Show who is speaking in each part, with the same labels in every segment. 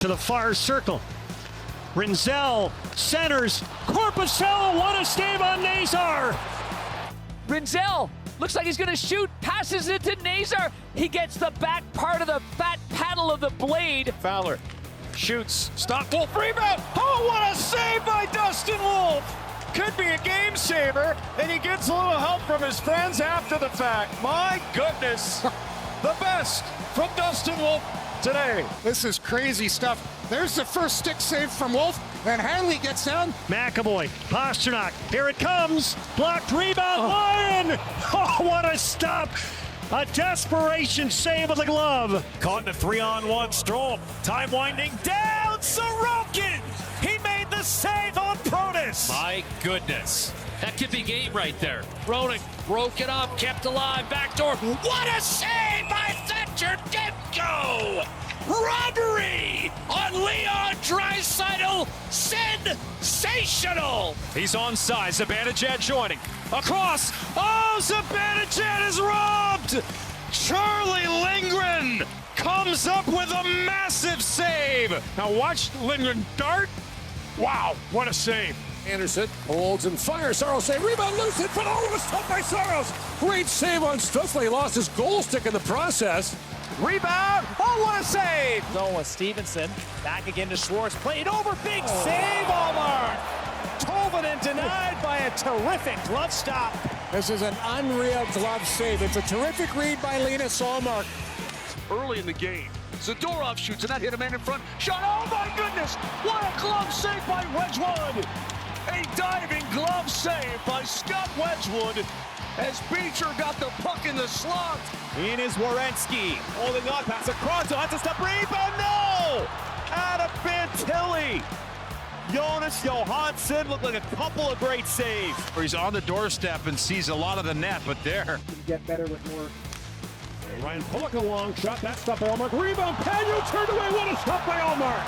Speaker 1: To the far circle. Rinzel centers. Korpisalo, what a save on Nazar.
Speaker 2: Rinzel looks like he's going to shoot, passes it to Nazar. He gets the back part of the fat paddle of the blade.
Speaker 3: Fowler shoots, stop, Wolf, rebound. Oh, what a save by Dustin Wolf. Could be a game saver, and he gets a little help from his friends after the fact. My goodness, the best from Dustin Wolf today.
Speaker 4: This is crazy stuff. There's the first stick save from Wolf, and Hanley gets down.
Speaker 1: McAvoy, Pastrnak, here it comes. Blocked rebound, Lyon. Oh, what a stop. A desperation save with the glove.
Speaker 3: Caught in a 3-on-1 Strome. Time winding down, Sorokin. He made the save on Protas.
Speaker 5: My goodness. That could be game right there. Roenick broke it up, kept alive, backdoor. What a save by Thatcher Demko! Robbery on Leon Draisaitl. Sensational!
Speaker 3: He's onside. Zibanejad joining. Across. Oh, Zibanejad is robbed! Charlie Lindgren comes up with a massive save. Now watch Lindgren dart. Wow, what a save.
Speaker 6: Anderson holds and fires. Saros save. Rebound loose in front. Oh, it was stopped by Saros. Great save on Stutzle. He lost his goal stick in the process.
Speaker 3: Rebound. Oh, what a save.
Speaker 2: Noah Stevenson back again to Schwartz. Played over. Big save, Allmark. Tolvanen denied by a terrific glove stop.
Speaker 4: This is an unreal glove save. It's a terrific read by Linus Allmark.
Speaker 7: Early in the game, Zadorov shoots and that hit a man in front. Shot, oh my goodness! What a glove save by Wedgwood! A diving glove save by Scott Wedgwood as Beecher got the puck in the slot.
Speaker 3: In is Werenski, holding on, pass across, that's a step, rebound, no! Out of Fantilli. Jonas Johansson looked like a couple of great saves. He's on the doorstep and sees a lot of the net, but there.
Speaker 4: Get better with more.
Speaker 1: Ryan Pulock a long shot. That stop by Allmark. Rebound. Padgett turned away. What a stop by Allmark.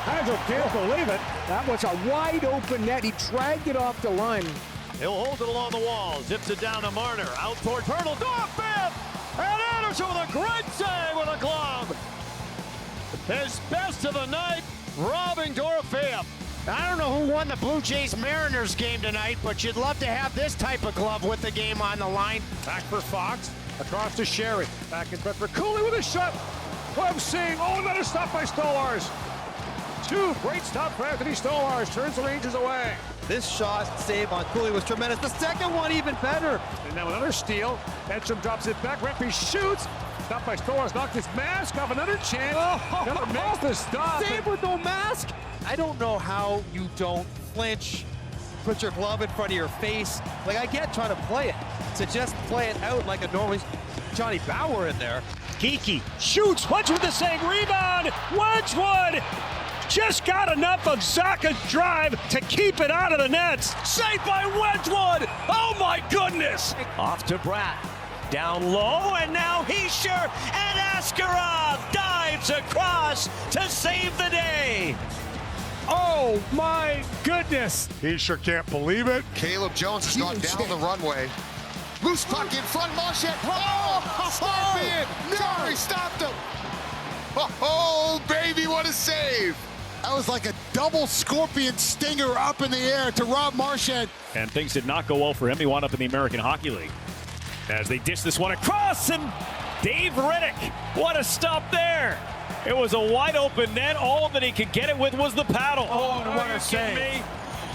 Speaker 1: Padgett can't believe it.
Speaker 4: That was a wide open net. He dragged it off the line.
Speaker 3: He'll hold it along the wall, zips it down to Marner, out toward Hurdle, Dorfman, and Anderson with a great save with a glove. His best of the night, robbing Dorofeev.
Speaker 8: I don't know who won the Blue Jays Mariners game tonight, but you'd love to have this type of glove with the game on the line.
Speaker 6: Back for Fox. Across to Sherry. Back in front for Cooley with a shot. Webb seeing. Oh, another stop by Stolars. Two great stops for Anthony Stolars. Turns the ranges away.
Speaker 3: This shot save on Cooley was tremendous. The second one even better.
Speaker 6: And now another steal. Edstrom drops it back. Referee shoots. Stop by Stolars. Knocked his mask off. Another chance. Never makes the stop.
Speaker 3: Save with no mask. I don't know how you don't flinch, put your glove in front of your face. Like, I get trying to play it. To just play it out like a normal Johnny Bauer in there.
Speaker 1: Geeky shoots. Wedgwood the save. Rebound. Wedgwood just got enough of Zacha's drive to keep it out of the nets.
Speaker 3: Saved by Wedgwood! Oh my goodness!
Speaker 1: Off to Bratt. Down low, and now Hischier and Askarov dives across to save the day.
Speaker 6: Oh my goodness.
Speaker 4: He sure can't believe it.
Speaker 9: Caleb Jones has gone down the runway. Loose puck in front, Marchand. Oh, Scorpion! No, he stopped him. Oh, baby, what a save! That was like a double Scorpion stinger up in the air to Rob Marchand.
Speaker 3: And things did not go well for him. He wound up in the American Hockey League. As they dish this one across, and Dave Riddick, what a stop there. It was a wide open net. All that he could get it with was the paddle.
Speaker 6: Oh, what a save.
Speaker 5: Me?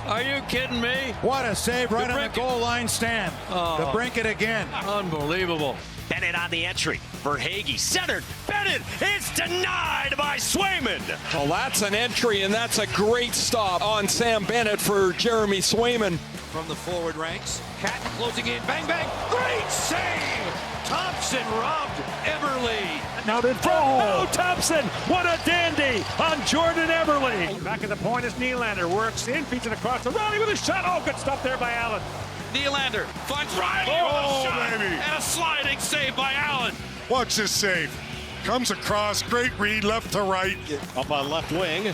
Speaker 5: Are you kidding me?
Speaker 6: What a save right on the goal line stand. To brink it again.
Speaker 5: Unbelievable.
Speaker 1: Bennett on the entry. Verhaeghe centered. Bennett is denied by Swayman.
Speaker 10: Well, that's an entry, and that's a great stop on Sam Bennett for Jeremy Swayman.
Speaker 3: From the forward ranks, Catton closing in, bang, bang, great save! Thompson robbed Everly.
Speaker 1: Now to Thompson. What a dandy on Jordan Everly.
Speaker 6: Back at the point is Nylander. Works in, feeds it across the rally with a shot. Oh, good stop there by Allen.
Speaker 5: Nylander finds Riley with a shot and a sliding save by Allen.
Speaker 4: Watch this save. Comes across, great read, left to right.
Speaker 3: Up on left wing.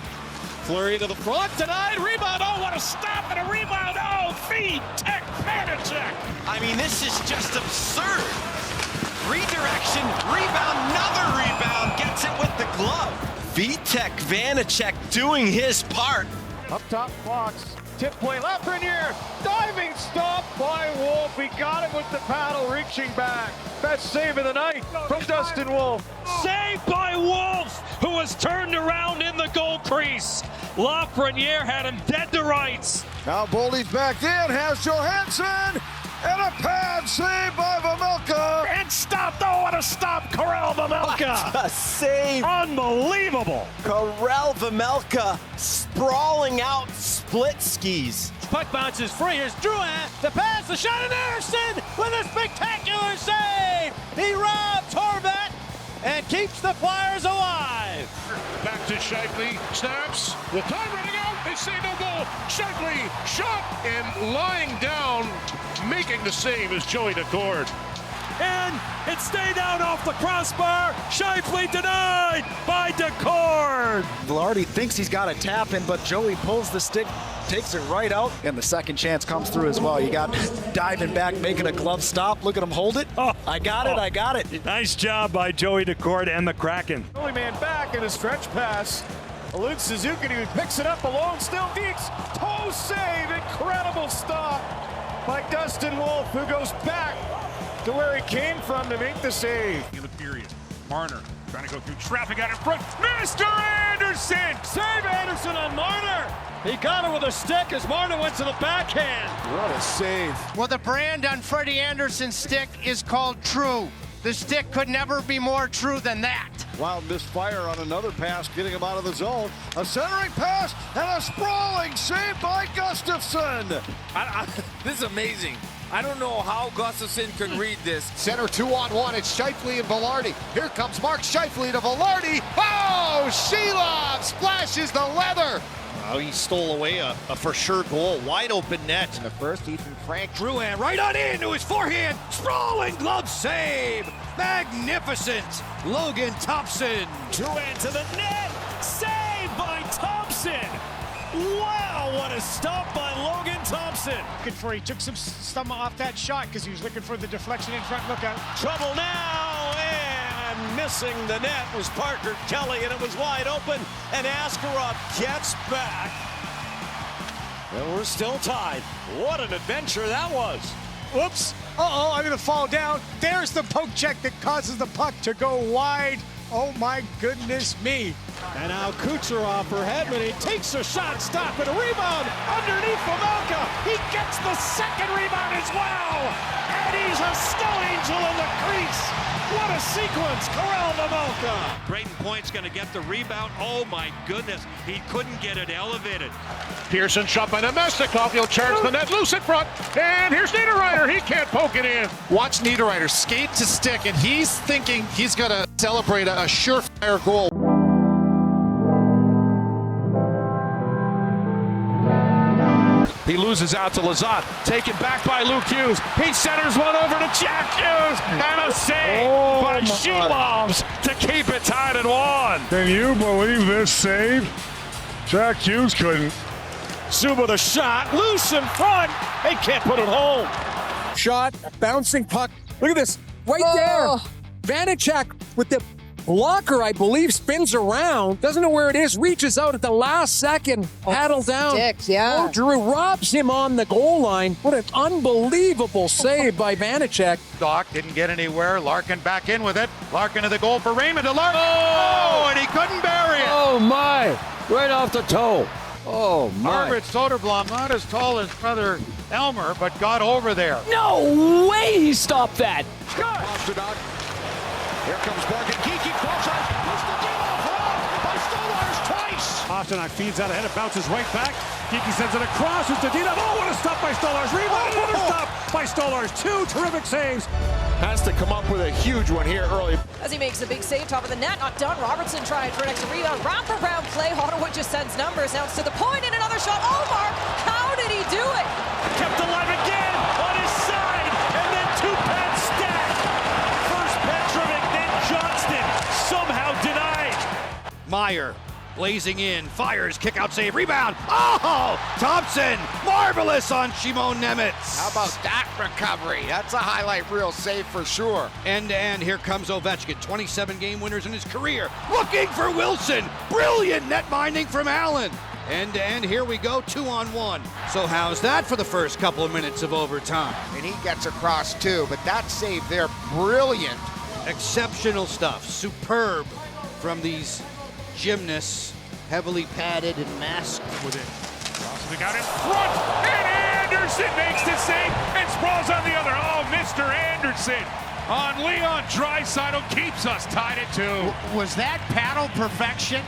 Speaker 3: Flurry to the front, denied, rebound, oh, what a stop and a rebound, oh, feed, Tech, Vanacek.
Speaker 5: I mean, this is just absurd. Redirection, rebound, another rebound, gets it with the glove.
Speaker 11: Vitek Vanacek doing his part.
Speaker 3: Up top, Fox. Tip play, Lafreniere. Diving stop by Wolf. He got it with the paddle, reaching back. Best save of the night from Dustin Wolf.
Speaker 5: Saved by Wolf, who was turned around in the goal crease. Lafreniere had him dead to rights.
Speaker 3: Now Boldy's back in, has Johansson. And a pad save by Vejmelka.
Speaker 1: And stopped. Oh, what a stop. Karel Vejmelka.
Speaker 11: What a save.
Speaker 1: Unbelievable.
Speaker 11: Karel Vejmelka sprawling out split skis.
Speaker 2: Puck bounces free. Here's Drouin. The pass, the shot, and Anderson with a spectacular save. He robs Horvat and keeps the Flyers alive.
Speaker 6: Back to Scheifele. Snaps. With time running out. They say no goal. Scheifele shot and lying down. Making the save is Joey Daccord.
Speaker 1: And it stayed out off the crossbar. Scheifele denied by Daccord.
Speaker 12: Vilardi thinks he's got a tap in, but Joey pulls the stick, takes it right out, and the second chance comes through as well. You got diving back, making a glove stop. Look at him hold it. Oh, I got it.
Speaker 1: Nice job by Joey Daccord and the Kraken.
Speaker 3: Only man back in a stretch pass. Eludes Suzuki, who picks it up alone. Still Deeks. Toe save. Incredible stop by Dustin Wolf, who goes back to where he came from to make the save.
Speaker 6: In the period, Marner trying to go through traffic out in front. Mr. Anderson!
Speaker 3: Save Anderson on Marner. He got it with a stick as Marner went to the backhand. What a save.
Speaker 8: Well, the brand on Freddie Anderson's stick is called True. The stick could never be more true than that.
Speaker 3: Wild misfire on another pass, getting him out of the zone. A centering pass and a sprawling save by Gustafsson.
Speaker 10: This is amazing. I don't know how Gustafsson can read this.
Speaker 4: Center 2-on-1. It's Scheifele and Vilardi. Here comes Mark Scheifele to Vilardi. Oh, Sheilov splashes the leather.
Speaker 2: Oh, he stole away a for sure goal. Wide open net. In the first, Ethan Frank. Drouin right on into his forehand. Sprawling glove save. Magnificent. Logan Thompson. Drouin to the net. Saved by Thompson. Wow, what a stop by Logan Thompson.
Speaker 6: Looking for, he took some off that shot because he was looking for the deflection in front. Look out.
Speaker 2: Trouble now, and missing the net was Parker Kelly, and it was wide open, and Askarov gets back. And we're still tied. What an adventure that was.
Speaker 6: Whoops. Uh-oh, I'm going to fall down. There's the poke check that causes the puck to go wide. Oh, my goodness me.
Speaker 2: And now Kucherov for Hedman. He takes a shot, stop, and a rebound underneath Vejmelka. He gets the second rebound as well. And he's a snow angel in the crease. What a sequence, Karel Vejmelka.
Speaker 5: Braden Point's going to get the rebound. Oh, my goodness. He couldn't get it elevated.
Speaker 6: Pearson shot by Nemestikov. He'll charge the net loose in front. And here's Niederreiter. He can't poke it in.
Speaker 4: Watch Niederreiter skate to stick, and he's thinking he's going to celebrate a surefire goal.
Speaker 6: He loses out to Lazat. Taken back by Luke Hughes. He centers one over to Jack Hughes. And a save by Sheilov to keep it tied at 1.
Speaker 1: Can you believe this save? Jack Hughes couldn't.
Speaker 2: Suba the shot, loose in front. They can't put it home.
Speaker 10: Shot, bouncing puck. Look at this. Right there. Vanacek with the blocker, I believe, spins around. Doesn't know where it is. Reaches out at the last second. Paddle down.
Speaker 13: Sticks, yeah.
Speaker 10: Oh, Drew robs him on the goal line. What an unbelievable save by Vanacek.
Speaker 3: Doc didn't get anywhere. Larkin back in with it. Larkin to the goal for Raymond. To Larkin. Oh, and he couldn't bury it.
Speaker 10: Oh, my. Right off the toe. Oh, my.
Speaker 3: Margaret Soderblom, not as tall as brother Elmer, but got over there.
Speaker 10: No way he stopped that.
Speaker 3: Here comes Morgan Geeky, close on. By Stolarz twice.
Speaker 6: Pasternak feeds out ahead. It bounces right back. Geeky sends it across. It's Dadinov. Oh, what a stop by Stolarz. Rebound. What a stop by Stolarz. 2 terrific saves.
Speaker 3: Has to come up with a huge one here early.
Speaker 13: As he makes a big save, top of the net, not done. Robertson trying for an extra rebound. Wraparound play. Ottawa just sends numbers. Now it's to the point and another shot. Omar, how did he do it?
Speaker 1: Kept alive again on his side. And then 2-pad stack. First Petrovic, then Johnston. Somehow denied.
Speaker 2: Meyer Blazing in, fires, kick out save, rebound. Oh, Thompson, marvelous on Shimon Nemitz.
Speaker 4: How about that recovery? That's a highlight reel save for sure.
Speaker 2: End-to-end, here comes Ovechkin, 27 game winners in his career. Looking for Wilson, brilliant net minding from Allen. End-to-end, here we go, 2-on-1. So how's that for the first couple of minutes of overtime?
Speaker 4: And he gets across too, but that save there, brilliant.
Speaker 2: Exceptional stuff, superb from these gymnasts, heavily padded and masked with it.
Speaker 6: Roslovic out in front, and Anderson makes the save, and Sprawl's on the other. Oh, Mr. Anderson on Leon Draisaitl keeps us tied at 2.
Speaker 8: Was that paddle perfection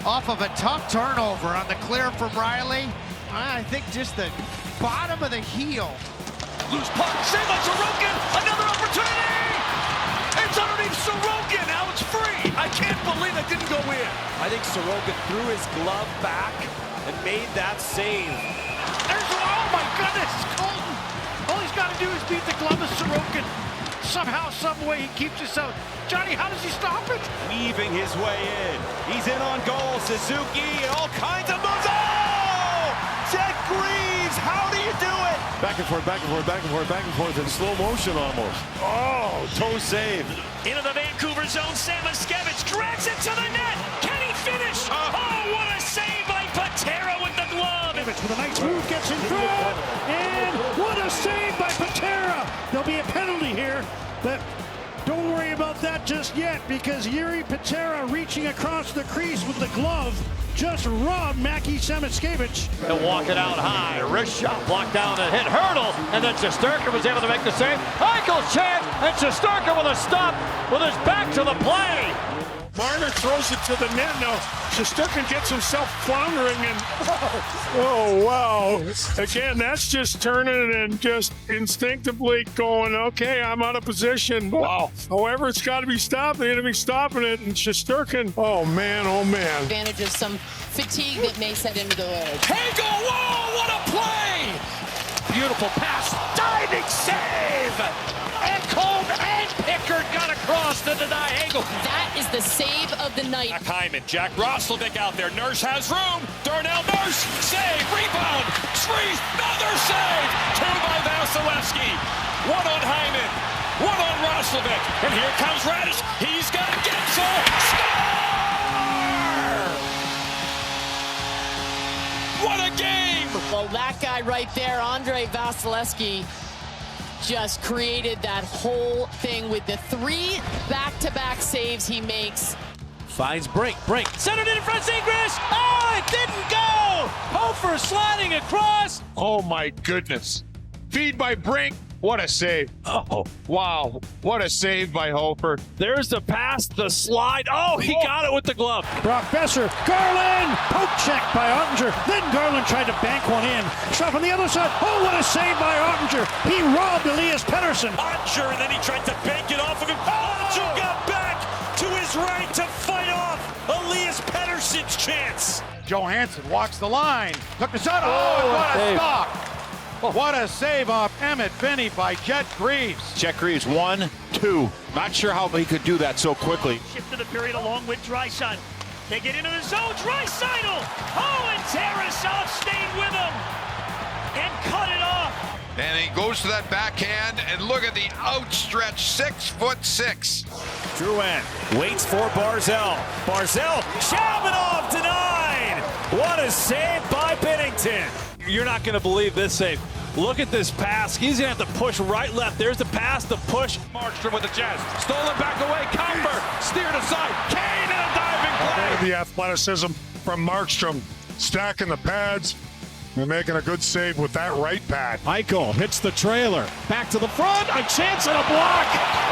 Speaker 8: off of a tough turnover on the clear from Riley? I think just the bottom of the heel.
Speaker 7: Loose puck, save by Sorokin, another opportunity! It's underneath Sorokin, now it's free! I can't believe it didn't go in.
Speaker 11: I think Sorokin threw his glove back and made that save.
Speaker 8: Oh my goodness, Colton! All he's got to do is beat the glove of Sorokin. Somehow, some way, he keeps us out. Johnny, how does he stop it?
Speaker 11: Weaving his way in. He's in on goal. Suzuki, all kinds of moves. Oh! Jack Greaves, how do you do it?
Speaker 6: Back and forth, back and forth, back and forth, back and forth in slow motion almost. Oh, toe save.
Speaker 5: Into the Vancouver zone, Samoskevich drags it to the net. Can he finish? Oh, what a save by Patera with the glove.
Speaker 1: With a nice move, gets in front, and what a save by Patera. There'll be a penalty here, but don't worry about that just yet, because Yuri Patera reaching across the crease with the glove just robbed Mackie Samoskevich.
Speaker 3: He'll walk it out high. Wrist shot blocked down and hit Hurdle. And then Shesterkin was able to make the save. Eichel's chance, and Shesterkin with a stop with his back to the play.
Speaker 1: Marner throws it to the net. Now Shesterkin gets himself floundering, and oh wow! Again, that's just turning and just instinctively going, okay, I'm out of position. Wow! However, it's got to be stopped. The enemy stopping it, and Shesterkin. Oh man! Oh man!
Speaker 13: Advantage of some fatigue that may set into the leg.
Speaker 5: Hagel, whoa, what a play!
Speaker 3: Beautiful pass, diving save! And Cole and Pickard got across to deny Hagel.
Speaker 13: That is the save of the night.
Speaker 5: Jack Hyman, Jack Roslovic out there. Nurse has room. Darnell Nurse, save, rebound. Freeze, another save. 2 by Vasilevsky. 1 on Hyman, 1 on Roslovic. And here comes Radish. He's got Gensel. Score! What a game!
Speaker 13: Well, that guy right there, Andre Vasilevsky, just created that whole thing with the 3 back-to-back saves he makes.
Speaker 3: Finds Brink, centered in front, Zegras! Oh, it didn't go! Hofer sliding across!
Speaker 6: Oh my goodness. Feed by Brink. What a save. Oh, wow. What a save by Hofer.
Speaker 3: There's the pass, the slide. Oh, he got it with the glove.
Speaker 1: Brock Besser, Garland, poke check by Ottinger. Then Garland tried to bank one in. Shot on the other side. Oh, what a save by Ottinger. He robbed Elias Pettersson.
Speaker 5: Ottinger, and then he tried to bank it off of him. Ottinger got back to his right to fight off Elias Pettersson's chance.
Speaker 3: Johansson walks the line. Took the shot. Oh, what a stop. What a save off Emmett Finney by Jet Greaves.
Speaker 6: Jet Greaves, 1, 2. Not sure how he could do that so quickly.
Speaker 5: Shift to the period along with Draisaitl. They get into the zone. Draisaitl. Oh, and Tarasov stayed with him and cut it off.
Speaker 9: And he goes to that backhand, and look at the outstretched 6'6".
Speaker 5: Drouin waits for Barzell. Barzell, Shabanov denied. What a save by Binnington.
Speaker 3: You're not going to believe this save. Look at this pass. He's going to have to push right, left. There's the pass, the push.
Speaker 6: Markstrom with the chest. Stolen back away. Comber steered aside. Kane in a diving play.
Speaker 1: The athleticism from Markstrom, stacking the pads and making a good save with that right pad.
Speaker 3: Eichel hits the trailer. Back to the front. A chance and a block.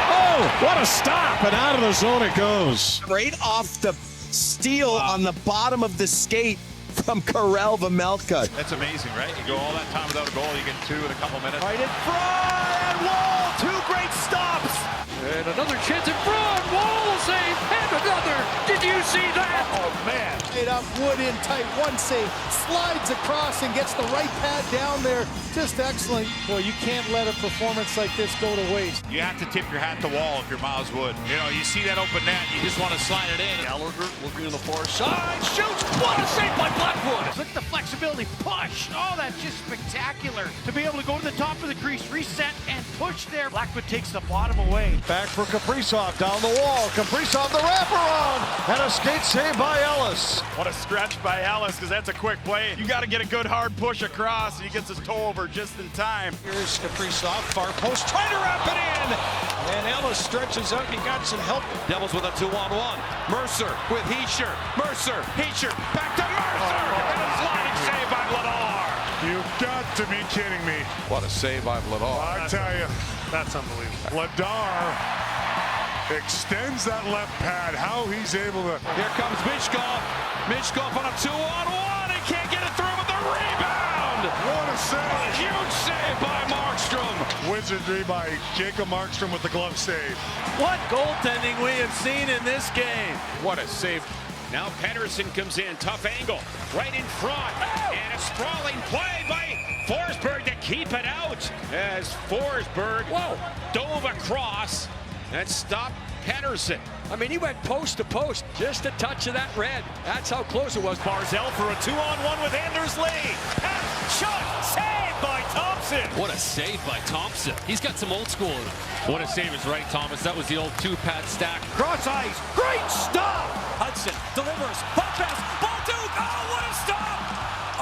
Speaker 3: Oh, what a stop. And out of the zone it goes.
Speaker 11: Right off the steal on the bottom of the skate from Karel Vejmelka.
Speaker 6: That's amazing, right? You go all that time without a goal, you get 2 in a couple minutes.
Speaker 11: Right in front, Wall, 2 great stops.
Speaker 5: And another chance in front, Wall save, and another. Did you see that?
Speaker 3: Oh, man.
Speaker 14: straight up, Wood in tight, one save, slides across and gets the right pad down there. Just excellent. Boy, you can't let a performance like this go to waste.
Speaker 11: You have to tip your hat to the wall if you're Miles Wood. You know, you see that open net, you just want to slide it in.
Speaker 7: Gallagher looking to the far side, shoots. What a save by Blackwood!
Speaker 8: Look at the flexibility, push. Oh, that's just spectacular. To be able to go to the top of the crease, reset, and push there. Blackwood takes the bottom away.
Speaker 3: Back for Kaprizov, down the wall. Kaprizov the wraparound, and a skate save by Ellis.
Speaker 11: What a stretch by Ellis, because that's a quick play. You got to get a good hard push across, and he gets his toe over just in time.
Speaker 3: Here's Kaprizov, far post, trying to wrap it in. And Ellis stretches out, he got some help.
Speaker 6: Devils with a 2-on-1. Mercer with Heischer. Mercer, back to Mercer. And a sliding save by Vladar.
Speaker 1: You've got to be kidding me.
Speaker 6: What a save by Vladar.
Speaker 1: I tell you, that's unbelievable. Vladar extends that left pad. How he's able to.
Speaker 6: Here comes Michkov. Michkov on a 2-on-1. He can't get it through with the rebound.
Speaker 1: What a save.
Speaker 6: A huge save by Markstrom.
Speaker 1: Wizardry by Jacob Markstrom with the glove save.
Speaker 7: What goaltending we have seen in this game.
Speaker 6: What a save.
Speaker 5: Now Pettersson comes in, tough angle, right in front, and a sprawling play by Forsberg to keep it out as Forsberg dove across and stopped Pettersson.
Speaker 10: I mean, he went post to post, just a touch of that red. That's how close it was.
Speaker 7: Barzell for a 2-on-1 with Anders Lee. Pass, shot, saved by Thompson.
Speaker 5: What a save by Thompson. He's got some old school in him. What a save is right, Thomas. That was the old two-pad stack.
Speaker 7: Cross ice, great stop. Hudson delivers, puck pass, Balduke. Oh, what a stop.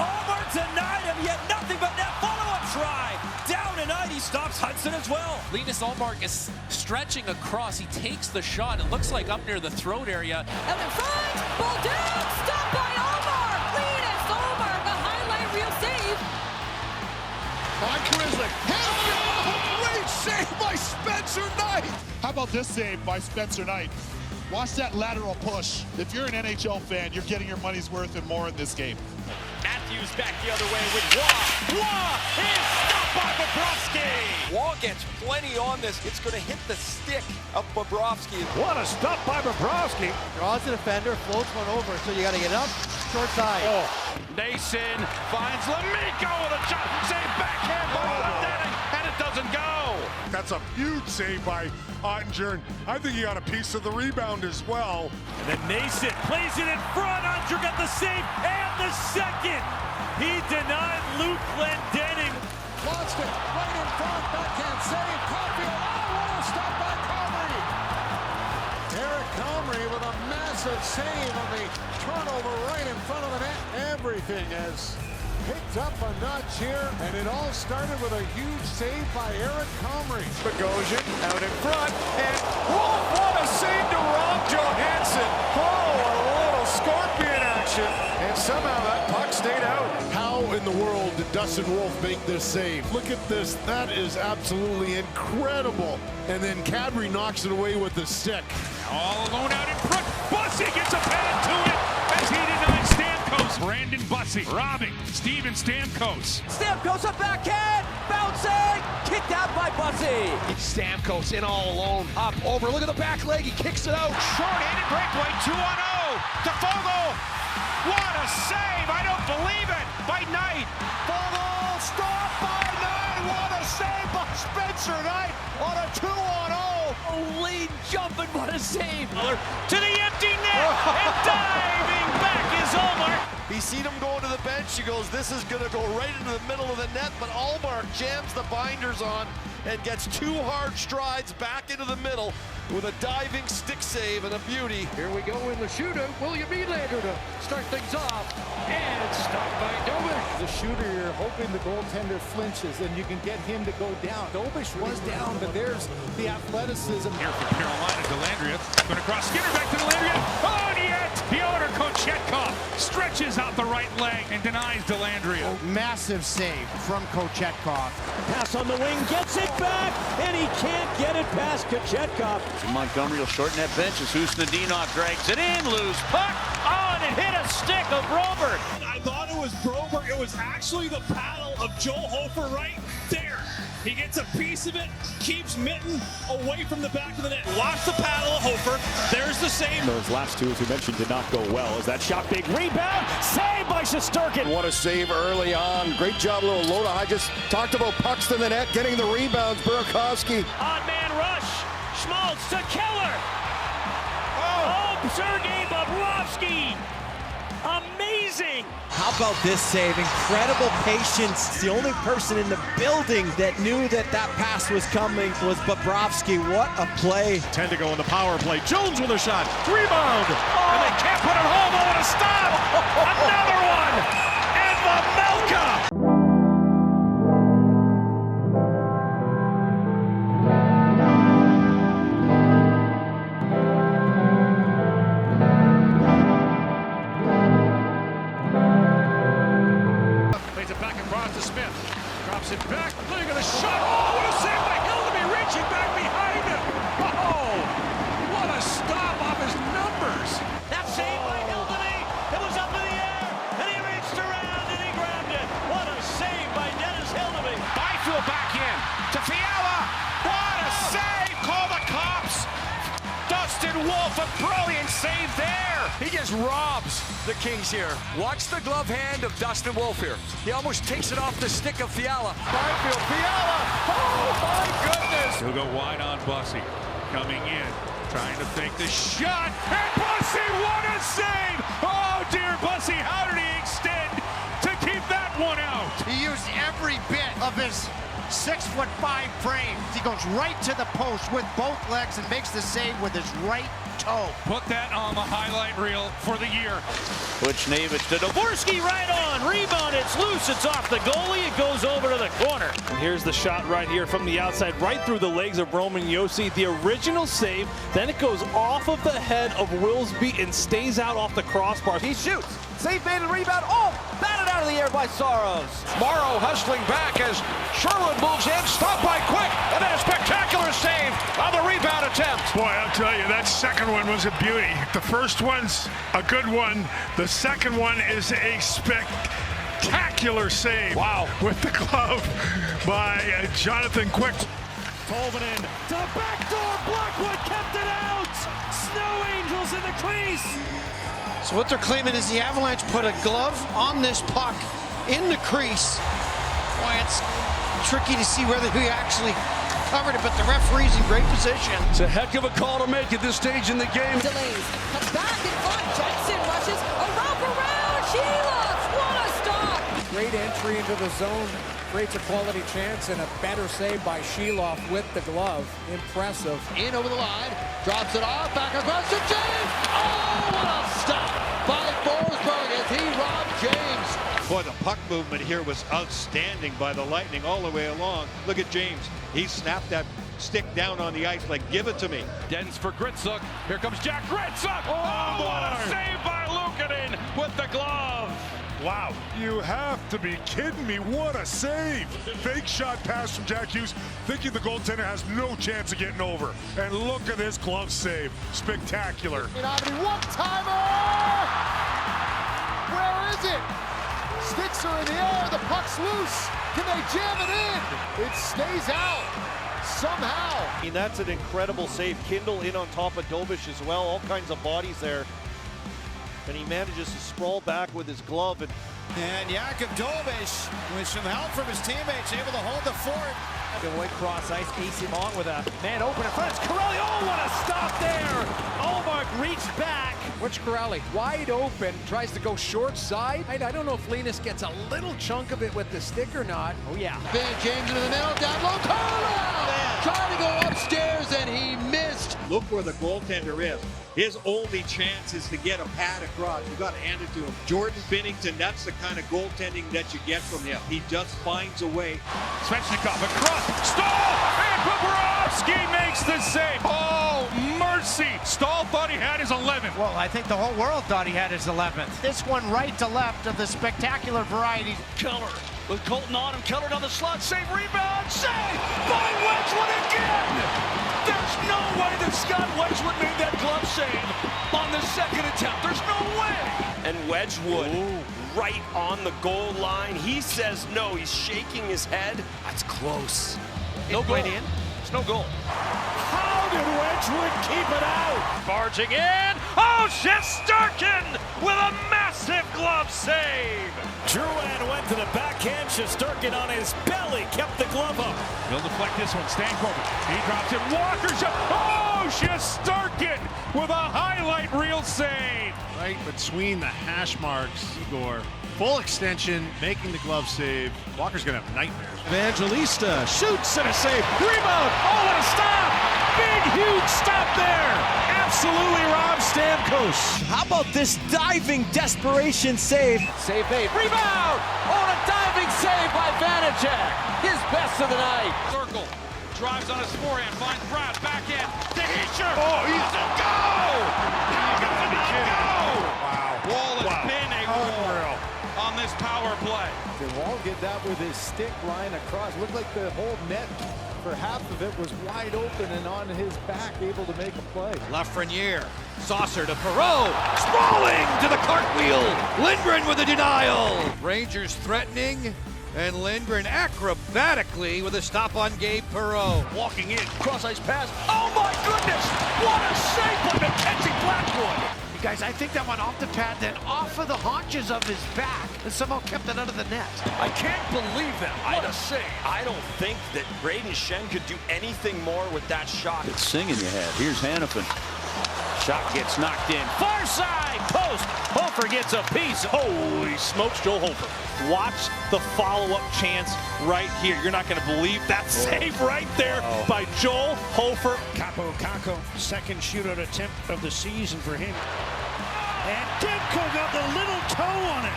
Speaker 7: Allmark denied him, yet nothing but that follow-up try. Down and out, he stops Hudson as well.
Speaker 5: Linus Allmark is stretching across. He takes the shot. It looks like up near the throat area.
Speaker 13: Out in front, Balduke, stopped by Allmark. Linus Allmark, a highlight reel save.
Speaker 9: On Grizzly. Great save by Spencer Knight. How about this save by Spencer Knight? Watch that lateral push. If you're an NHL fan, you're getting your money's worth and more in this game.
Speaker 7: Matthews back the other way with Waugh. Waugh is stopped by Bobrovsky.
Speaker 3: Waugh gets plenty on this. It's going to hit the stick of Bobrovsky.
Speaker 7: What a stop by Bobrovsky.
Speaker 14: Draws the defender, floats one over, so you got to get up, short side.
Speaker 6: Nason finds Lemico with a shot. Save backhand by Lendening, and it doesn't go.
Speaker 1: That's a huge save by Ottinger. I think he got a piece of the rebound as well.
Speaker 7: And then Nason plays it in front. Ottinger got the save and the second. He denied Luke Lendening.
Speaker 10: Lost it, right in front, backhand save, Caulfield, what a stop by Comrie! Eric Comrie with a massive save on the turnover right in front of the net. Everything has picked up a notch here, and it all started with a huge save by Eric Comrie.
Speaker 3: Bogosian out in front, and what a save to Rob Johansson. Oh, a little scorpion action, and somehow that puck stayed out.
Speaker 9: How in the world did Dustin Wolf make this save? Look at this. That is absolutely incredible. And then Cadbury knocks it away with the stick.
Speaker 6: All alone out in front. Bussy gets a pad to it as he denies Stamkos. Brandon Bussy robbing Steven Stamkos.
Speaker 7: Stamkos a backhand, bouncing, kicked out by Bussy.
Speaker 2: Stamkos in all alone, up, over, look at the back leg, he kicks it out.
Speaker 6: Short-handed breakaway, 2-on-0 to Fogle. What a save! I don't believe it by Knight.
Speaker 7: Fogle stopped by Knight. What a save by Spencer Knight on a 2-on-0. Oh, lead jumping, what a save. To the empty net and diving back is Allmark.
Speaker 3: He's seen him going to the bench. He goes, this is going to go right into the middle of the net, but Allmark jams the binders on and gets two hard strides back into the middle with a diving stick save and a beauty.
Speaker 10: Here we go in the shooter, William Nylander to start things off, and stopped by Dobish.
Speaker 14: The shooter, you're hoping the goaltender flinches and you can get him to go down. Dobish was down, but there's the athleticism.
Speaker 6: Here for Carolina, Dellandrea. Going to cross Skinner back to Dellandrea. Oh, and yet Pyotr Kochetkov stretches out the right leg and denies Dellandrea.
Speaker 14: Massive save from Kochetkov.
Speaker 7: Pass on the wing, gets it back, and he can't get it past Kochetkov.
Speaker 11: Montgomery will shorten that bench as Husnudinov drags it in, loose puck.
Speaker 7: Oh, and it hit a stick of Robert.
Speaker 9: I thought it
Speaker 7: was Broberg. It was actually the paddle of Joe Hofer right there. He gets a piece of it, keeps Mitten away from the back of the net. Lost the paddle of Hofer. There's the save.
Speaker 3: Those last two, as we mentioned, did not go well. As that shot, big rebound, saved by Shesterkin.
Speaker 15: What a save early on. Great job, little Loda. I just talked about pucks to the net, getting the rebounds. Burakovsky.
Speaker 3: On man rush. Schmaltz to Keller. Oh, Sergei Bobrovsky. Amazing.
Speaker 11: How about this save? Incredible patience. The only person in the building that knew that pass was coming was Bobrovsky. What a play.
Speaker 3: 10 to go in the power play. Jones with a shot. Rebound. And they can't put it home. Oh, what a stop. Another one. And Vejmelka. It back, look at the shot. Oh, what a save by Hildeby, reaching back behind him. Oh, what a stop off his numbers. That save by Hildeby. It was up in the air, and he reached around and he grabbed it. What a save by Dennis Hildeby. Byfield back in to Fiala. What a save. Call the cops. Dustin Wolf, a brilliant save there. He just robs the Kings here. Watch the glove hand of Dustin Wolf here. He almost takes it off the stick of Fiala. Byfield, Fiala. Oh, my goodness. He'll go wide on Bussy. Coming in, trying to fake the shot. And Bussy, what a save. Oh, dear Bussy, how did he extend to keep that one out?
Speaker 8: He used every bit of his 6'5" frame. He goes right to the post with both legs and makes the save with his right toe.
Speaker 3: Put that on the highlight reel for the year.
Speaker 7: Buchnevich to Dvorsky, right on. Rebound, it's loose, it's off the goalie, it goes over to the corner. And here's the shot right here from the outside, right through the legs of Roman Josi. The original save, then it goes off of the head of Willsby and stays out off the crossbar.
Speaker 11: He shoots. Save made and rebound. Oh, batted out of the air by Saros.
Speaker 3: Morrow hustling back as Sherwood moves in, stopped by Quick, and then a spectacular save on the rebound attempt.
Speaker 1: Boy, I'll tell you, that second one was a beauty. The first one's a good one. The second one is a spectacular save.
Speaker 3: Wow.
Speaker 1: With the glove by Jonathan Quick.
Speaker 3: Tolvanen to backdoor, Blackwood kept it out. Snow Angels in the crease.
Speaker 8: So what they're claiming is the Avalanche put a glove on this puck in the crease. Boy, it's tricky to see whether he actually covered it, but the referee's in great position.
Speaker 7: It's a heck of a call to make at this stage in the game.
Speaker 16: Delays, comes back in front, Jensen rushes, a wrap around, Sheila, what a stop!
Speaker 10: Great entry into the zone, creates a quality chance, and a better save by Sheeloff with the glove. Impressive.
Speaker 9: In over the line, drops it off, back across to James. Oh, what a stop by Forsberg as he robbed James.
Speaker 2: Boy, the puck movement here was outstanding by the Lightning all the way along. Look at James. He snapped that stick down on the ice like, give it to me.
Speaker 6: Dens for Gritsuk. Here comes Jack Gritsuk. Oh, what a save by Luukkonen with the glove.
Speaker 1: Wow.
Speaker 17: You have to be kidding me. What a save. Fake shot pass from Jack Hughes, thinking the goaltender has no chance of getting over. And look at this glove save. Spectacular.
Speaker 4: One-timer! Where is it? Sticks are in the air. The puck's loose. Can they jam it in? It stays out somehow.
Speaker 2: I mean, that's an incredible save. Kindle in on top of Dobish as well. All kinds of bodies there. And he manages to sprawl back with his glove.
Speaker 12: And Jakub Dobish, with some help from his teammates, able to hold the fort.
Speaker 3: Away cross ice, ace him on with a man open in front. It's Corelli. Oh, what a stop there. Ullmark reached back.
Speaker 10: Which Corelli? Wide open, tries to go short side. I don't know if Linus gets a little chunk of it with the stick or not.
Speaker 3: Oh, yeah.
Speaker 9: Ben James into the middle, down low, Carla! Trying to go upstairs and he missed.
Speaker 2: Look where the goaltender is. His only chance is to get a pad across. You got to hand it to him. Jordan Binnington, that's the kind of goaltending that you get from him. He just finds a way.
Speaker 6: Svechnikov across. Stahl! And Bobrovsky makes the save. Oh, mercy. Stahl thought he had his 11th.
Speaker 8: Well, I think the whole world thought he had his 11th. This one right to left of the spectacular variety.
Speaker 7: Keller with Colton on him. Keller down the slot. Save, rebound. Save by Wedgwood again. There's no way that Scott Wedgwood made that glove save on the second attempt. There's no way.
Speaker 5: And Wedgwood
Speaker 18: right on the goal line. He says no. He's shaking his head. That's close.
Speaker 2: No goal. It's no goal.
Speaker 3: How did Wedgwood keep it out?
Speaker 6: Barging in. Oh, Shesterkin with a massive glove save.
Speaker 3: Drouin went to the backhand. Shesterkin on his belly kept the glove up.
Speaker 6: He'll deflect this one. Stankovic. He drops it. Walker shot. Oh, Shesterkin with a highlight reel save.
Speaker 19: Right between the hash marks, Igor. Full extension, making the glove save. Walker's going to have nightmares.
Speaker 3: Evangelista shoots and a save. Rebound. Oh, what a stop. Big, huge stop there. Absolutely Rob Stamkos.
Speaker 11: How about this diving desperation save?
Speaker 3: Save made. Rebound. Oh, a diving save by Vanacek. His best of the night.
Speaker 6: Circle. Drives on his forehand. Finds Brad. Backhand. To Hischer.
Speaker 19: Oh, he's
Speaker 6: a go.
Speaker 19: You gotta be kidding. Wow.
Speaker 6: Wall has been a
Speaker 19: Unreal.
Speaker 6: on this power play.
Speaker 14: Did Wall get that with his stick line across? Looked like the whole net for half of it was wide open and on his back, able to make a play.
Speaker 2: Lafreniere, saucer to Perreault, sprawling to the cartwheel. Lindgren with a denial. Rangers threatening, and Lindgren acrobatically with a stop on Gabe Perreault.
Speaker 3: Walking in, cross-ice pass. Oh my goodness! What a save by Mackenzie Blackwood!
Speaker 8: Guys, I think that went off the pad, then off of the haunches of his back, and somehow kept it out of the net.
Speaker 3: I can't believe that. What a save.
Speaker 18: I don't think that Braden Shen could do anything more with that shot.
Speaker 11: It's singing you had. Here's Hannafin. Shot gets knocked in.
Speaker 3: Far side post. Hofer gets a piece. Holy smokes, Joel Hofer. Watch the follow-up chance right here. You're not going to believe that save right there by Joel Hofer. Capo Caco, second shootout attempt of the season for him. And Demko got the little toe on it.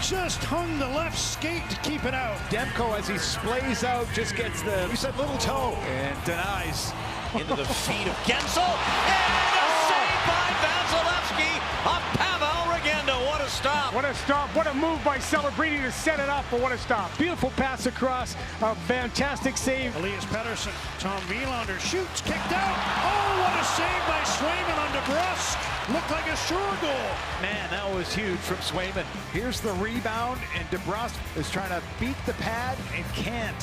Speaker 3: Just hung the left skate to keep it out. Demko, as he splays out, just gets the, we said little toe, and denies. Into the feet of Gensel. And a save by Vasilevsky on Pavel Regenda. What a stop.
Speaker 1: What a stop. What a move by Celebrini to set it up, but what a stop.
Speaker 3: Beautiful pass across. A fantastic save. Elias Pettersson. Tom Wielander shoots. Kicked out. Oh, what a save by Swayman on DeBrusk. Looked like a sure goal. Man, that was huge from Swayman. Here's the rebound, and DeBrusk is trying to beat the pad and can't.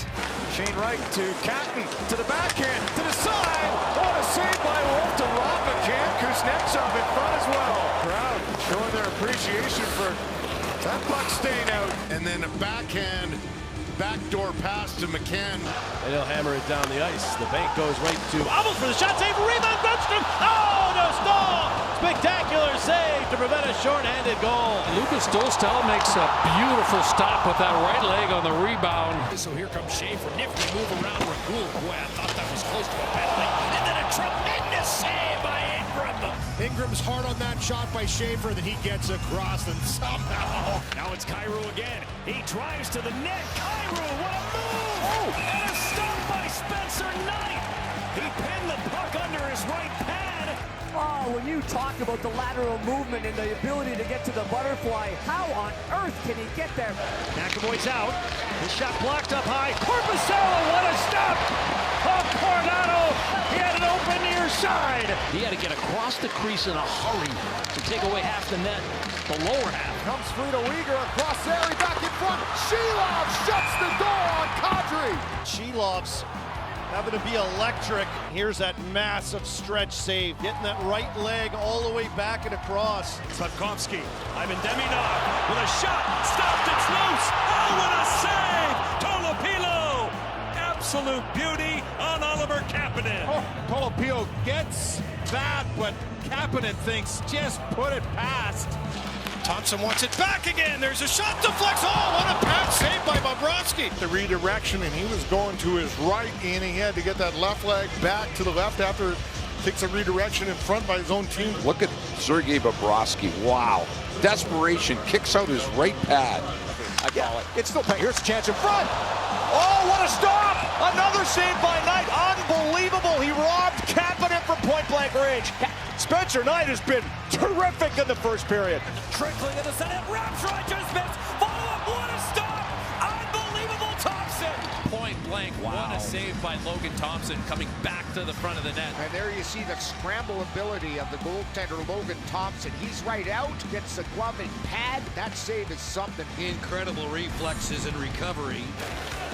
Speaker 3: Shane Wright to Catton. To the backhand. To the side. What a save by Wolf to rob McCann. Kuznetsov in front as well.
Speaker 17: Crowd showing their appreciation for that puck staying out. And then a backhand, backdoor pass to McCann.
Speaker 3: And he'll hammer it down the ice. The bank goes right to almost for the shot save. Rebound, Lundstrom. Oh, no stall. Spectacular save to prevent a shorthanded goal.
Speaker 6: Lucas Dostal makes a beautiful stop with that right leg on the rebound.
Speaker 5: So here comes Schaefer. Nifty move around Regul. Boy, I thought that was close to a penalty. And then a tremendous save by Ingram.
Speaker 3: Ingram's hard on that shot by Schaefer that he gets across, and somehow now it's Kyrou again. He drives to the net. Kyrou, what a move! Oh, and a stop by Spencer Knight. He pinned the puck under his right pad.
Speaker 16: Oh, when you talk about the lateral movement and the ability to get to the butterfly, how on earth can he get there?
Speaker 3: McAvoy's out. His shot blocked up high. Corpusella, what a stop! Oh, Coronado, he had an open near side.
Speaker 5: He had to get across the crease in a hurry to take away half the net, the lower half.
Speaker 4: Comes Frida Uyghur across there, back in front. Shelov shuts the door on Kadri.
Speaker 2: Shelov's having to be electric. Here's that massive stretch save, getting that right leg all the way back and across.
Speaker 3: Slavkovsky, Ivan Demidov with a shot, stopped, it's loose. Oh, what a save! Tolopilo, absolute beauty on Oliver Kapanen.
Speaker 19: Oh, Tolopilo gets that, but Kapanen thinks just put it past.
Speaker 2: Thompson wants it back again. There's a shot deflects. Oh, what a pass save by Bobrovsky.
Speaker 17: The redirection, and he was going to his right, and he had to get that left leg back to the left after takes a redirection in front by his own team.
Speaker 20: Look at Sergei Bobrovsky. Wow. Desperation. Kicks out his right pad.
Speaker 3: I call it. It's still tight. Here's a chance in front. Oh, what a stop! Another save by Knight. Unbelievable. He robbed Kapanen from point-blank range. Spencer Knight has been terrific in the first period.
Speaker 5: Trickling in the center. Wraps right to Smith. Follow up. What a stop! Unbelievable Thompson. Point blank. What a save by Logan Thompson coming back to the front of the net.
Speaker 9: And there you see the scramble ability of the goaltender, Logan Thompson. He's right out, gets the glove and pad. That save is something.
Speaker 2: Incredible reflexes and recovery.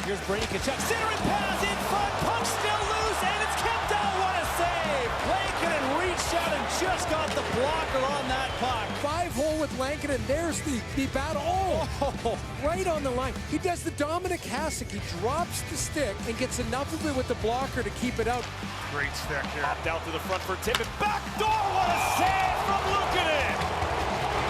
Speaker 16: Here's Brady Tkachuk, centering pass in front, puck still loose, and it's kept out. What a save! Lankinen reached out and just got the blocker on that puck.
Speaker 10: 5-hole with Lankinen. There's the battle. Oh, right on the line. He does the Dominic Hasek. He drops the stick and gets enough of it with the blocker to keep it out.
Speaker 3: Great stick here. Popped out to the front for Tippett. Back door. What a save from Luukkonen.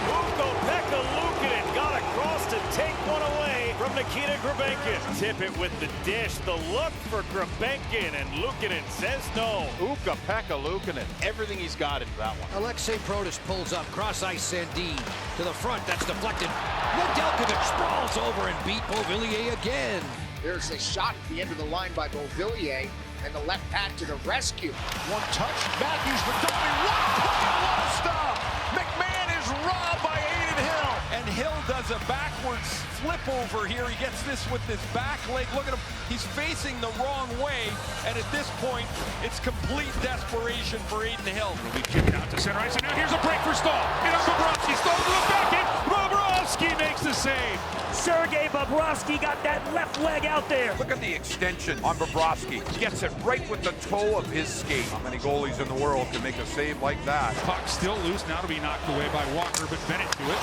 Speaker 3: Ukko-Pekka Luukkonen got across to take one away from Nikita Grabenkin. Tippett with the dish. The look for Grabenkin, and Luukkonen says no.
Speaker 6: Ukko-Pekka Luukkonen, everything he's got into that one.
Speaker 2: Alexei Protas pulls up, cross ice Sandin to the front, that's deflected. Nedeljkovic sprawls over and beat Beauvillier again.
Speaker 9: There's a shot at the end of the line by Beauvillier, and the left pad to the rescue.
Speaker 11: One touch, Matthews for Domi. What a stop! McMahon is robbed by Adin Hill.
Speaker 6: And Hill does a backwards flip over here. He gets this with his back leg. Look at him. He's facing the wrong way. And at this point, it's complete desperation for Adin Hill.
Speaker 3: He'll be kicked out to center ice. And now here's a break for Stahl. Here's Bobrovsky. Stahl to the back end. Bobrovsky makes the save.
Speaker 16: Sergei Bobrovsky got that left leg out there.
Speaker 20: Look at the extension on Bobrovsky. Gets it right with the toe of his skate. How many goalies in the world can make a save like that?
Speaker 3: Puck still loose, now to be knocked away by Walker, but Bennett to it.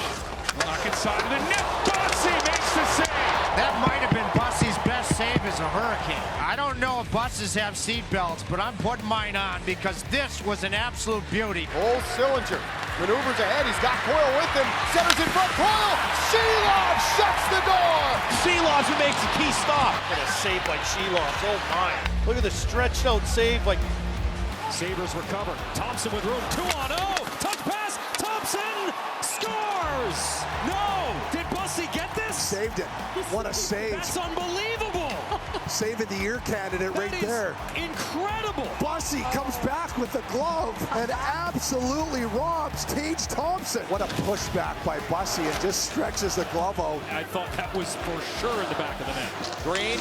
Speaker 3: Knock inside of the net. Bossy makes the save.
Speaker 4: That might have been Bussy's best save as a Hurricane. I don't know if buses have seat belts, but I'm putting mine on because this was an absolute beauty.
Speaker 15: Old Sillinger maneuvers ahead. He's got Coyle with him. Centers in front. Coyle. Sheilov shuts the door.
Speaker 2: Sheilov who makes a key stop.
Speaker 3: What a save by Sheilov. Oh my. Look at the stretched out save. Like Sabres recover. Thompson with room. 2-on-0. Touch pass. Thompson scores. No. Did Bussy get this?
Speaker 14: Saved it. What a save.
Speaker 3: That's unbelievable.
Speaker 14: Saving the year candidate right there.
Speaker 3: Incredible.
Speaker 14: Bussy comes back with the glove and absolutely robs Tage Thompson. What a pushback by Bussy and just stretches the glove out.
Speaker 3: I thought that was for sure in the back of the net.
Speaker 2: Green.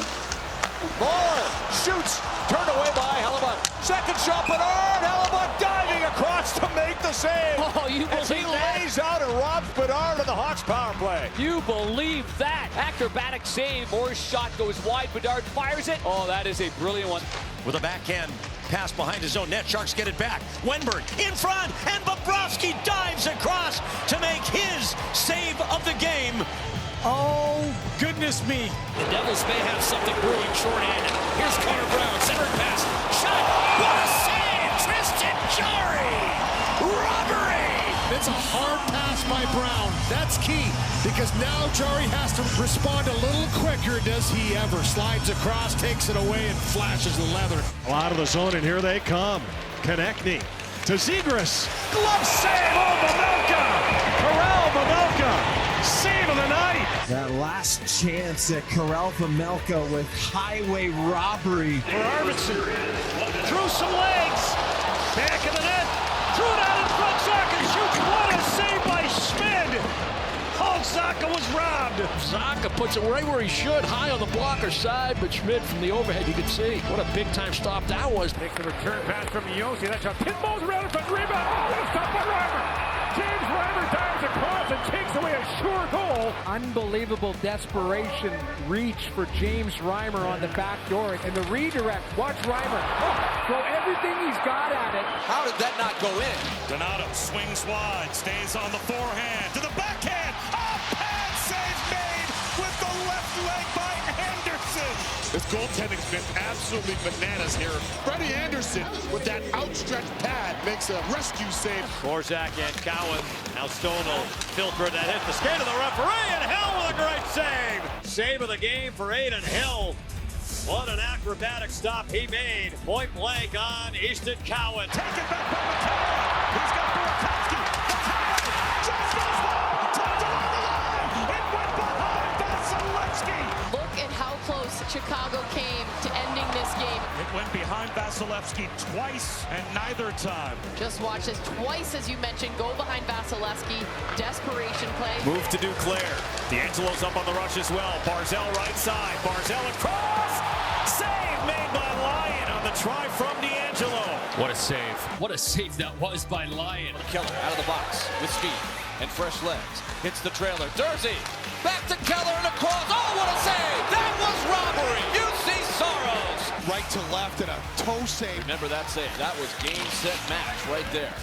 Speaker 2: Ball. Shoots. Turned away by Hellebuck. Second shot, Bedard. Hellebuck diving across to make the save.
Speaker 16: Oh, you
Speaker 2: As he
Speaker 16: believe that?
Speaker 2: lays out and robs Bedard on the Hawks power play.
Speaker 16: You believe that? Acrobatic save. Moore's shot goes wide. Bedard fires it. Oh, that is a brilliant one.
Speaker 2: With a backhand pass behind his own net. Sharks get it back. Wenberg in front, and Bobrovsky dives across to make his save of the game.
Speaker 10: Oh, goodness me.
Speaker 5: The Devils may have something brewing shorthanded. Here's Connor Brown, center pass, shot. What a save! Tristan Jarry! Robbery!
Speaker 14: It's a hard pass by Brown. That's key because now Jarry has to respond a little quicker. Does he ever? Slides across, takes it away, and flashes the leather.
Speaker 3: Out of the zone, and here they come. Konechny to Zegras. Glove save! Oh, Mamelka! Karel Mamelka! Save of the night!
Speaker 21: That last chance at Karel Vejmelka with highway robbery.
Speaker 3: For Arvidsson. Through some legs. Back of the net. Threw it out in front. Zacha shoots. What a save by Schmid! Oh, Zacha was robbed.
Speaker 5: Zacha puts it right where he should, high on the blocker side, but Schmidt from the overhead, you can see what a big-time stop that was.
Speaker 3: Take the return pass from Yossi. That's a pinball's around for rebound. Oh, what a stop by Reimer. James Reimer dives across and takes away a sure goal.
Speaker 10: Unbelievable desperation reach for James Reimer on the back door. And the redirect, watch Reimer. Throw everything he's got at it.
Speaker 2: How did that not go in?
Speaker 3: Donato swings wide, stays on the forehand, to the backhand. A pad save made with the left leg by Anderson. This goaltending's been absolutely bananas here. Freddie Anderson with that outstretched pad makes a rescue save.
Speaker 2: Borzak and Cowan. Now Stone will filter that hit the skate of the referee, and Hill with a great save. Save of the game for Adin Hill. What an acrobatic stop he made. Point blank on Easton Cowan.
Speaker 3: Take it back by McKenna. He's got Burakovsky. Just goes long. Tucked along the line. It went behind Vasilevsky.
Speaker 13: Look at how close Chicago came to ending this game.
Speaker 3: It went behind Vasilevsky twice, and neither time.
Speaker 13: Just watch this twice, as you mentioned, go behind Vasilevsky. Desperation play.
Speaker 3: Move to Duclair. D'Angelo's up on the rush as well. Barzell right side. Barzell across. Save made by Lyon on the try from D'Angelo.
Speaker 5: What a save. What a save that was by Lyon.
Speaker 2: Keller out of the box with speed and fresh legs. Hits the trailer. Dursey back to Keller and across. Oh, what a save! That was robbery. UC Soros.
Speaker 15: Right to left and a toe save.
Speaker 2: Remember that save. That was game, set, match right there.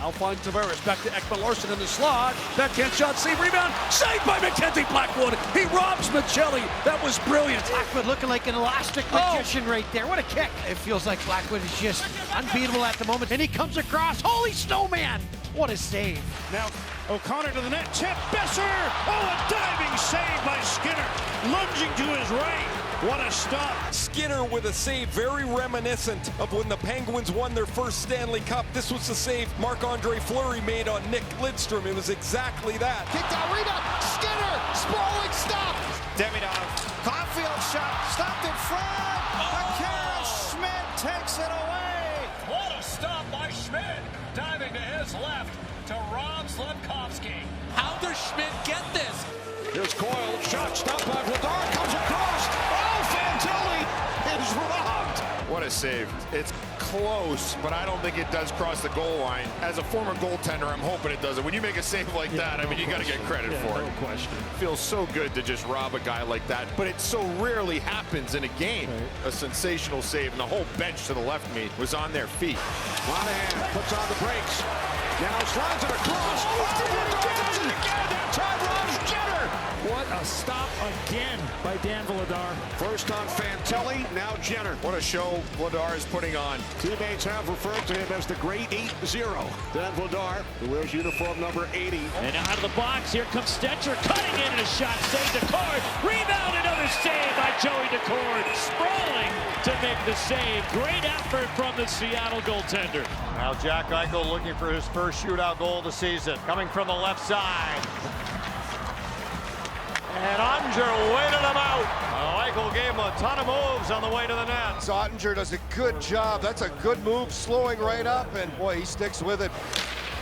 Speaker 3: Alphonse Tavares back to Ekman-Larsson in the slot. Backhand shot, save, rebound. Saved by Mackenzie Blackwood. He robs Michelli. That was brilliant.
Speaker 8: Blackwood looking like an elastic magician right there. What a kick. It feels like Blackwood is just unbeatable at the moment. And he comes across. Holy snowman. What a save.
Speaker 3: Now O'Connor to the net. Chip Besser. Oh, a diving save by Skinner. Lunging to his right. What a stop.
Speaker 6: Skinner with a save very reminiscent of when the Penguins won their first Stanley Cup. This was the save Marc-Andre Fleury made on Nick Lidstrom. It was exactly that.
Speaker 15: Kicked out, rebound. Skinner. Sprawling stop.
Speaker 3: Demidov. Caulfield shot. Stopped in front. Akira Schmidt takes it away.
Speaker 5: What a stop by Schmidt. Diving to his left to Rob Slavkovsky. How does Schmidt get this?
Speaker 3: Here's Coyle. Shot stopped by Vladar. Comes across. Oh, Fantilli is robbed.
Speaker 15: What a save. It's close, but I don't think it does cross the goal line. As a former goaltender, I'm hoping it doesn't. When you make a save like that, I mean, you got to get credit for it.
Speaker 3: No question.
Speaker 15: It feels so good to just rob a guy like that, but it so rarely happens in a game. A sensational save, and the whole bench to the left of me was on their feet.
Speaker 3: Monahan puts on the brakes. Now slides it across. Oh, again. That time Rob's Jenner. What a stop again by Dan Vladar. First on Fantilli, now Jenner.
Speaker 15: What a show Vladar is putting on.
Speaker 3: Teammates have referred to him as the great 8-0. Dan Vladar, who wears uniform number 80.
Speaker 16: And out of the box, here comes Stetcher, cutting in and a shot, saved Decord. Rebound, another save by Joey Decord. Sprawling to make the save. Great effort from the Seattle goaltender.
Speaker 4: Now Jack Eichel looking for his first shootout goal of the season. Coming from the left side. And Ottinger waited him out. Eichel gave him a ton of moves on the way to the net.
Speaker 15: Ottinger does a good job. That's a good move, slowing right up, and boy, he sticks with it.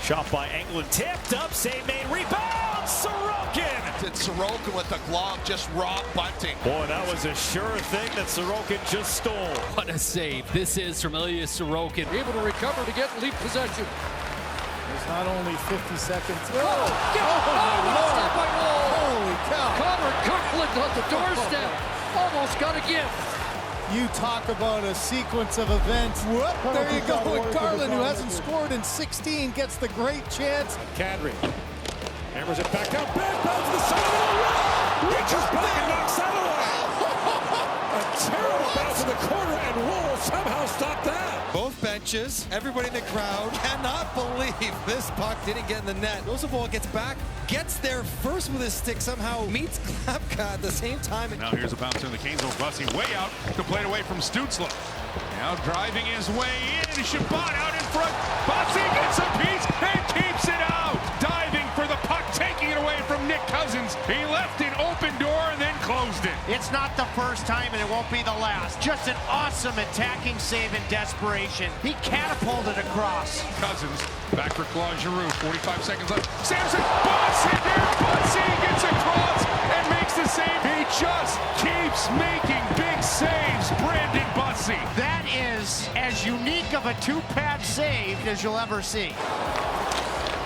Speaker 3: Shot by Englund, tipped up, save made, rebound, Sorokin!
Speaker 2: And Sorokin with the glove, just raw bunting.
Speaker 3: Boy, that was a sure thing that Sorokin just stole.
Speaker 5: What a save. This is from Ilya Sorokin.
Speaker 10: Able to recover to get lead possession.
Speaker 16: It's not only 50 seconds.
Speaker 10: Holy cow. Connor Kirkland on the doorstep. Almost got a gift.
Speaker 16: You talk about a sequence of events. Whoop, there you go. And Garland, who hasn't scored in 16, gets the great chance.
Speaker 3: Kadri hammers it back down. Back bounce to the side of the rim. Reaches back and knocks that away. A terrible bounce in the corner, and Wool somehow stopped that.
Speaker 8: Both benches, everybody in the crowd cannot believe this puck didn't get in the net. Joseph gets back, gets there first with his stick, somehow meets Klapka at the same time.
Speaker 17: Now here's a bouncer in the Canesville. Bussy way out to play it away from Stützle. Now driving his way in. Shabbat out in front. Bussy gets a piece and keeps it out. Diving for the puck, taking it away from Nick Cousins. He left an open door and then closed it.
Speaker 4: It's not the first time and it won't be the last. Just an awesome attacking save in desperation. He catapulted across.
Speaker 17: Cousins back for Claude Giroux. 45 seconds left. Samson, Bussy there. Bussy gets across and makes the save. He just keeps making big saves. Brandon Bussy.
Speaker 4: That is as unique of a two-pad save as you'll ever see.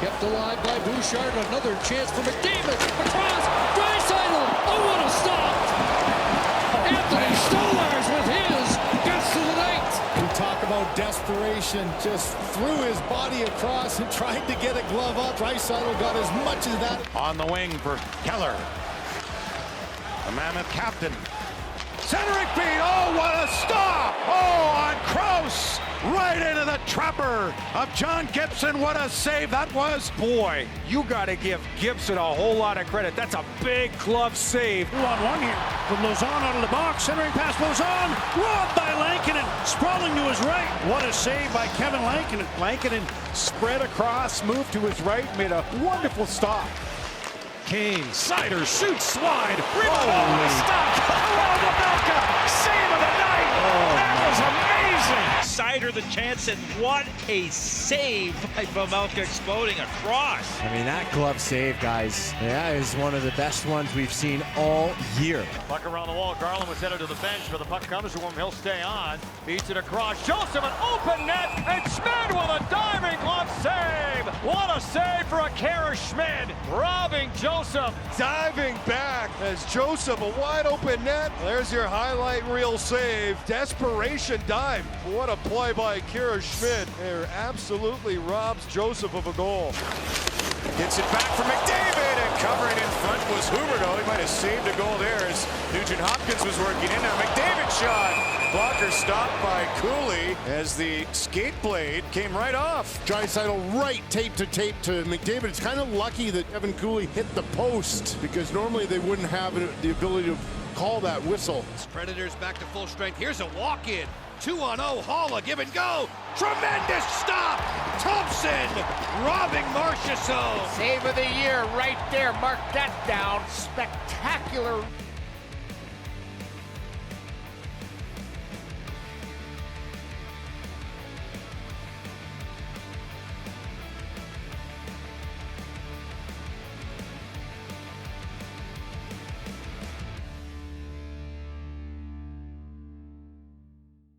Speaker 10: Kept alive by Bouchard. Another chance for McDavid. Across. Draisaitl. Oh, what a stop. Anthony Stolarz with his. Gets to the night.
Speaker 16: You talk about desperation. Just threw his body across and tried to get a glove up. Draisaitl got as much as that.
Speaker 4: On the wing for Keller. The Mammoth captain. Centering feed. Oh, what a stop. Oh, on Kroos. Right into the trapper of John Gibson. What a save that was. Boy, you got to give Gibson a whole lot of credit. That's a big glove save.
Speaker 3: 2-on-1 here from Lauzon out of the box. Centering pass Lauzon. Robbed by Lankinen. Sprawling to his right. What a save by Kevin Lankinen. Lankinen spread across, moved to his right, made a wonderful stop. Kane, Sider, shoots, slide. Rebound, stop. Around the Belka. Save of the night. That was amazing.
Speaker 11: Seider the chance, and what a save by Vejmelka, exploding across.
Speaker 21: I mean, that glove save, guys, yeah, is one of the best ones we've seen all year.
Speaker 3: Puck around the wall. Garland was headed to the bench, but the puck comes to him. He'll stay on. Beats it across. Joseph, an open net, and Schmid with a diving glove save. What a save for Akira Schmid. Robbing Joseph.
Speaker 12: Diving back as Joseph, a wide open net. There's your highlight reel save. Desperation dive. What a play by Akira Schmid. There absolutely robs Joseph of a goal.
Speaker 3: Gets it back from McDavid, and covering in front was Huberdeau. He might have saved a goal there as Nugent Hopkins was working in. Now McDavid shot. Blocker stopped by Cooley as the skate blade came right off.
Speaker 22: Draisaitl right tape to McDavid. It's kind of lucky that Evan Cooley hit the post because normally they wouldn't have the ability to call that whistle.
Speaker 2: Predators back to full strength. Here's a walk-in. 2-on-0, Haula, give and go. Tremendous stop. Thompson robbing Marchessault.
Speaker 23: Save of the year right there. Mark that down. Spectacular